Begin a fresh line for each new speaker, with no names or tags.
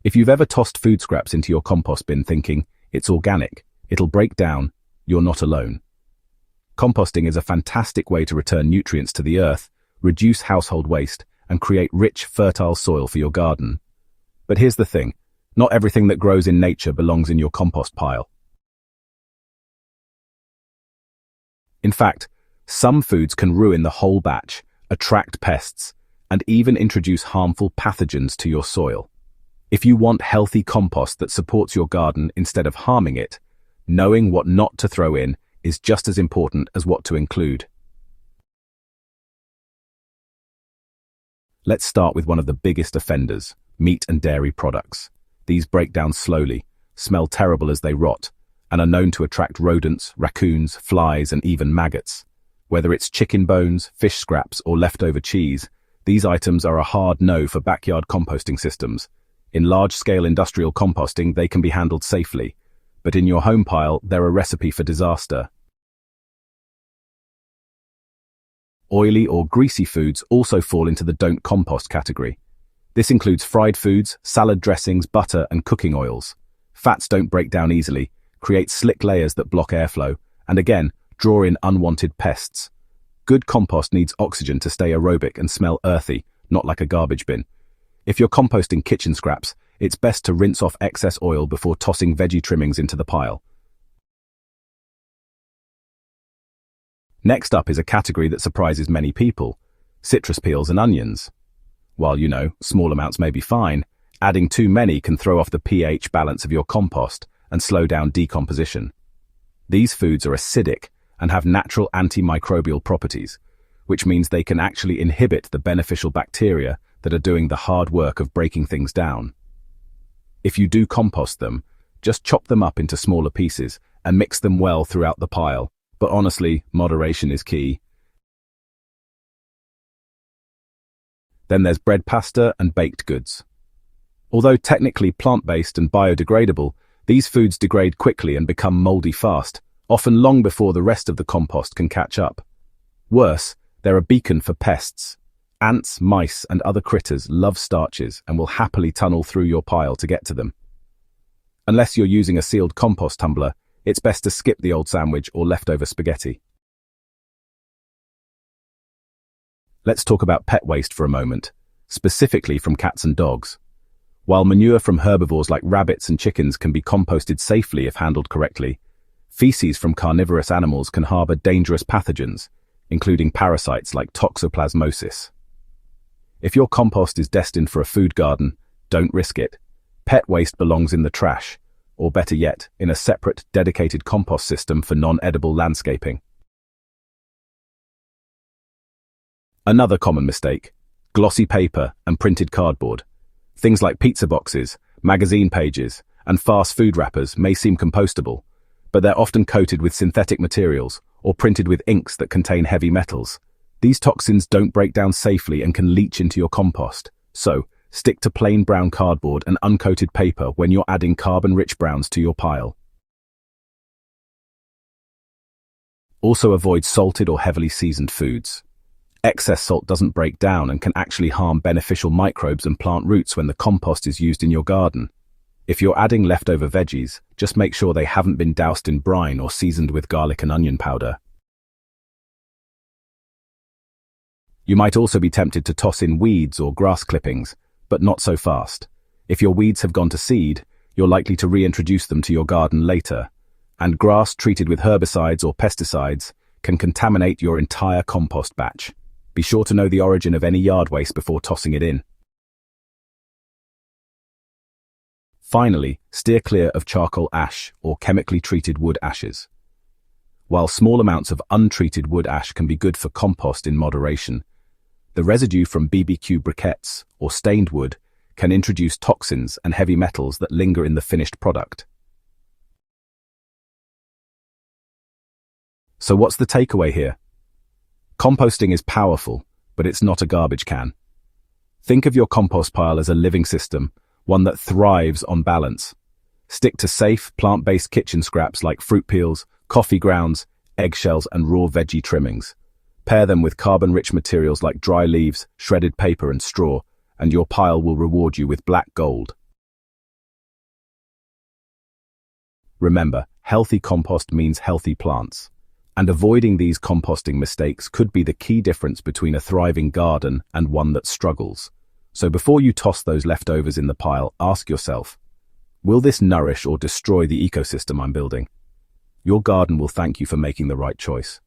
If you've ever tossed food scraps into your compost bin thinking, it's organic, it'll break down, you're not alone. Composting is a fantastic way to return nutrients to the earth, reduce household waste, and create rich, fertile soil for your garden. But here's the thing, not everything that grows in nature belongs in your compost pile. In fact, some foods can ruin the whole batch, attract pests, and even introduce harmful pathogens to your soil. If you want healthy compost that supports your garden instead of harming it, knowing what not to throw in is just as important as what to include. Let's start with one of the biggest offenders, meat and dairy products. These break down slowly, smell terrible as they rot, and are known to attract rodents, raccoons, flies, and even maggots. Whether it's chicken bones, fish scraps, or leftover cheese, these items are a hard no for backyard composting systems. In large-scale industrial composting, they can be handled safely, but in your home pile, they're a recipe for disaster. Oily or greasy foods also fall into the don't compost category. This includes fried foods, salad dressings, butter, and cooking oils. Fats don't break down easily, create slick layers that block airflow, and again, draw in unwanted pests. Good compost needs oxygen to stay aerobic and smell earthy, not like a garbage bin. If you're composting kitchen scraps, it's best to rinse off excess oil before tossing veggie trimmings into the pile. Next up is a category that surprises many people: citrus peels and onions. While, small amounts may be fine, adding too many can throw off the pH balance of your compost and slow down decomposition. These foods are acidic and have natural antimicrobial properties, which means they can actually inhibit the beneficial bacteria that are doing the hard work of breaking things down. If you do compost them, just chop them up into smaller pieces and mix them well throughout the pile. But honestly, moderation is key. Then there's bread pasta and baked goods. Although technically plant-based and biodegradable, these foods degrade quickly and become moldy fast, often long before the rest of the compost can catch up. Worse, they're a beacon for pests. Ants, mice, and other critters love starches and will happily tunnel through your pile to get to them. Unless you're using a sealed compost tumbler, it's best to skip the old sandwich or leftover spaghetti. Let's talk about pet waste for a moment, specifically from cats and dogs. While manure from herbivores like rabbits and chickens can be composted safely if handled correctly, feces from carnivorous animals can harbor dangerous pathogens, including parasites like toxoplasmosis. If your compost is destined for a food garden, don't risk it. Pet waste belongs in the trash, or better yet, in a separate, dedicated compost system for non-edible landscaping. Another common mistake: glossy paper and printed cardboard. Things like pizza boxes, magazine pages, and fast food wrappers may seem compostable, but they're often coated with synthetic materials or printed with inks that contain heavy metals. These toxins don't break down safely and can leach into your compost, so stick to plain brown cardboard and uncoated paper when you're adding carbon-rich browns to your pile. Also avoid salted or heavily seasoned foods. Excess salt doesn't break down and can actually harm beneficial microbes and plant roots when the compost is used in your garden. If you're adding leftover veggies, just make sure they haven't been doused in brine or seasoned with garlic and onion powder. You might also be tempted to toss in weeds or grass clippings, but not so fast. If your weeds have gone to seed, you're likely to reintroduce them to your garden later, and grass treated with herbicides or pesticides can contaminate your entire compost batch. Be sure to know the origin of any yard waste before tossing it in. Finally, steer clear of charcoal ash or chemically treated wood ashes. While small amounts of untreated wood ash can be good for compost in moderation, the residue from BBQ briquettes or stained wood can introduce toxins and heavy metals that linger in the finished product. So what's the takeaway here? Composting is powerful, but it's not a garbage can. Think of your compost pile as a living system, one that thrives on balance. Stick to safe, plant-based kitchen scraps like fruit peels, coffee grounds, eggshells, and raw veggie trimmings. Pair them with carbon-rich materials like dry leaves, shredded paper, and straw, and your pile will reward you with black gold. Remember, healthy compost means healthy plants. And avoiding these composting mistakes could be the key difference between a thriving garden and one that struggles. So before you toss those leftovers in the pile, ask yourself, will this nourish or destroy the ecosystem I'm building? Your garden will thank you for making the right choice.